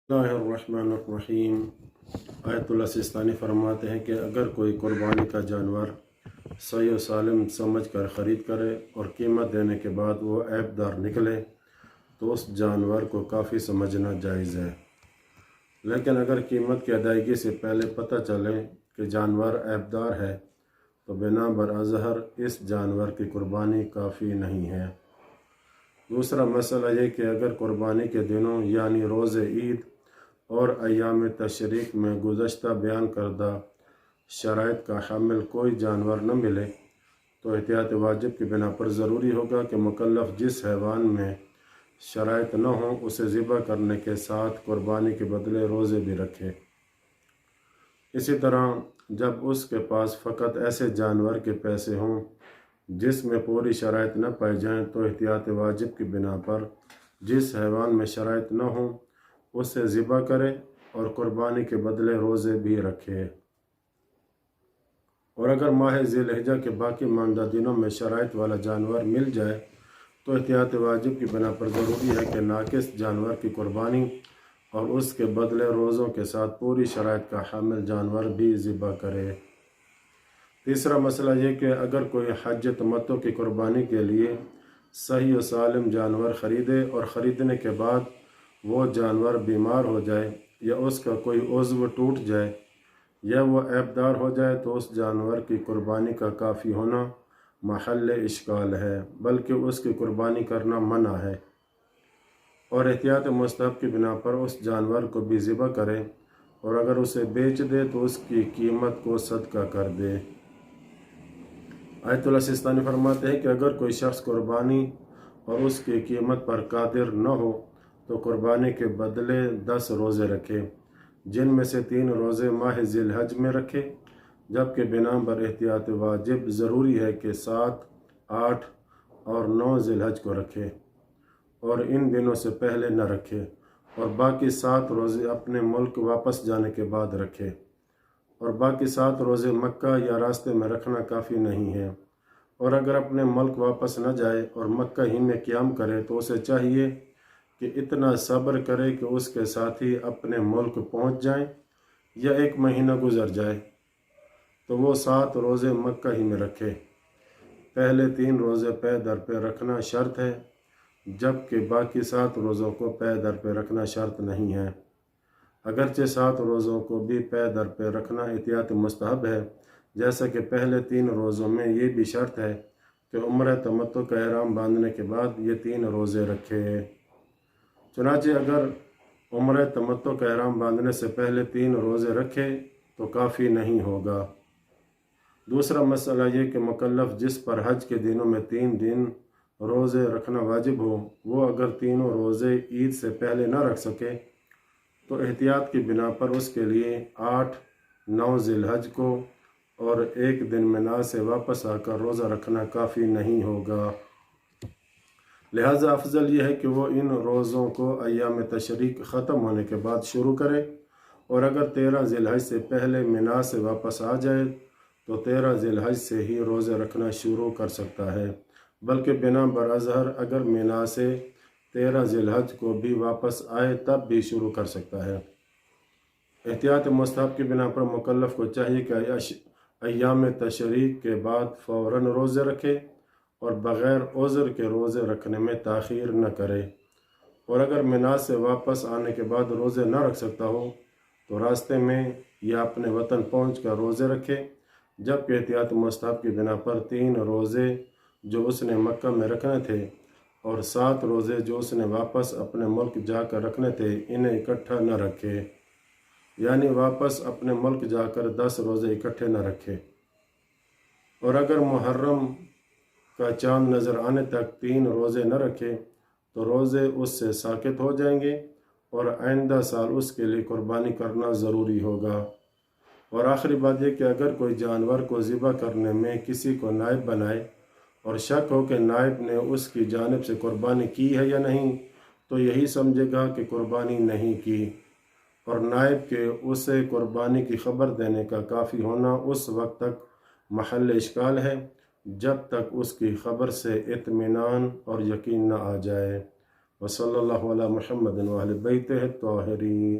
اللہ الرحمن الرحیم۔ آیت اللہ سستانی فرماتے ہیں کہ اگر کوئی قربانی کا جانور صحیح و سالم سمجھ کر خرید کرے اور قیمت دینے کے بعد وہ عیب دار نکلے تو اس جانور کو کافی سمجھنا جائز ہے، لیکن اگر قیمت کی ادائیگی سے پہلے پتہ چلے کہ جانور عیب دار ہے تو بنا براظہر اس جانور کی قربانی کافی نہیں ہے۔ دوسرا مسئلہ یہ کہ اگر قربانی کے دنوں یعنی روز عید اور ایام تشریق میں گزشتہ بیان کردہ شرائط کا حامل کوئی جانور نہ ملے تو احتیاط واجب کی بنا پر ضروری ہوگا کہ مکلف جس حیوان میں شرائط نہ ہوں اسے ذبح کرنے کے ساتھ قربانی کے بدلے روزے بھی رکھے۔ اسی طرح جب اس کے پاس فقط ایسے جانور کے پیسے ہوں جس میں پوری شرائط نہ پائی جائیں تو احتیاط واجب کی بنا پر جس حیوان میں شرائط نہ ہوں اسے ذبح کرے اور قربانی کے بدلے روزے بھی رکھے۔ اور اگر ماہ ذی الحجہ کے باقی ماندہ دنوں میں شرائط والا جانور مل جائے تو احتیاط واجب کی بنا پر ضروری ہے کہ ناقص جانور کی قربانی اور اس کے بدلے روزوں کے ساتھ پوری شرائط کا حامل جانور بھی ذبح کرے۔ تیسرا مسئلہ یہ کہ اگر کوئی حج تمتع کی قربانی کے لیے صحیح و سالم جانور خریدے اور خریدنے کے بعد وہ جانور بیمار ہو جائے یا اس کا کوئی عضو ٹوٹ جائے یا وہ عیب دار ہو جائے تو اس جانور کی قربانی کا کافی ہونا محل اشکال ہے، بلکہ اس کی قربانی کرنا منع ہے، اور احتیاط مستحب کی بنا پر اس جانور کو بھی ذبح کرے اور اگر اسے بیچ دے تو اس کی قیمت کو صدقہ کر دے۔ آیت اللہ سستانی فرماتے ہیں کہ اگر کوئی شخص قربانی اور اس کی قیمت پر قادر نہ ہو تو قربانی کے بدلے 10 روزے رکھے، جن میں سے 3 روزے ماہ ذی الحج میں رکھے، جبکہ بنا بر احتیاط واجب ضروری ہے کہ 7، 8 اور 9 ذی الحج کو رکھے اور ان دنوں سے پہلے نہ رکھے، اور باقی 7 روزے اپنے ملک واپس جانے کے بعد رکھے، اور باقی 7 روزے مکہ یا راستے میں رکھنا کافی نہیں ہے۔ اور اگر اپنے ملک واپس نہ جائے اور مکہ ہی میں قیام کرے تو اسے چاہیے کہ اتنا صبر کرے کہ اس کے ساتھی اپنے ملک پہنچ جائیں یا 1 مہینہ گزر جائے تو وہ 7 روزے مکہ ہی میں رکھے۔ پہلے 3 روزے پے در پہ رکھنا شرط ہے، جبکہ باقی 7 روزوں کو پے در پہ رکھنا شرط نہیں ہے۔ اگرچہ 7 روزوں کو بھی پے در پہ رکھنا احتیاط مستحب ہے، جیسا کہ پہلے 3 روزوں میں یہ بھی شرط ہے کہ عمرہ تمتع کا احرام باندھنے کے بعد یہ 3 روزے رکھے۔ چنانچہ اگر عمرہ تمتع کا احرام باندھنے سے پہلے 3 روزے رکھے تو کافی نہیں ہوگا۔ دوسرا مسئلہ یہ کہ مکلف جس پر حج کے دنوں میں 3 دن روزے رکھنا واجب ہو، وہ اگر تینوں روزے عید سے پہلے نہ رکھ سکے تو احتیاط کی بنا پر اس کے لیے 8، 9 ذی الحج کو اور 1 دن منا سے واپس آ کر روزہ رکھنا کافی نہیں ہوگا۔ لہٰذا افضل یہ ہے کہ وہ ان روزوں کو ایام تشریق ختم ہونے کے بعد شروع کرے، اور اگر 13 ذی الحج سے پہلے منا سے واپس آ جائے تو 13 ذی الحج سے ہی روزے رکھنا شروع کر سکتا ہے، بلکہ بنا براظہر اگر منا سے 13 ذی الحج کو بھی واپس آئے تب بھی شروع کر سکتا ہے۔ احتیاط مستحب کی بنا پر مکلف کو چاہیے کہ ایام تشریق کے بعد فوراً روزے رکھے اور بغیر عذر کے روزے رکھنے میں تاخیر نہ کرے، اور اگر منا سے واپس آنے کے بعد روزے نہ رکھ سکتا ہو تو راستے میں یا اپنے وطن پہنچ کر روزے رکھے، جبکہ احتیاط مستحب کی بنا پر 3 روزے جو اس نے مکہ میں رکھنے تھے اور 7 روزے جو اس نے واپس اپنے ملک جا کر رکھنے تھے انہیں اکٹھا نہ رکھے، یعنی واپس اپنے ملک جا کر 10 روزے اکٹھے نہ رکھے۔ اور اگر محرم کا چاند نظر آنے تک 3 روزے نہ رکھے تو روزے اس سے ساقط ہو جائیں گے اور آئندہ سال اس کے لیے قربانی کرنا ضروری ہوگا۔ اور آخری بات یہ کہ اگر کوئی جانور کو ذبح کرنے میں کسی کو نائب بنائے اور شک ہو کہ نائب نے اس کی جانب سے قربانی کی ہے یا نہیں تو یہی سمجھے گا کہ قربانی نہیں کی، اور نائب کے اسے قربانی کی خبر دینے کا کافی ہونا اس وقت تک محل اشکال ہے جب تک اس کی خبر سے اطمینان اور یقین نہ آ جائے۔ وصلی اللہ علی محمد و اہل بیتہ الطاہرین۔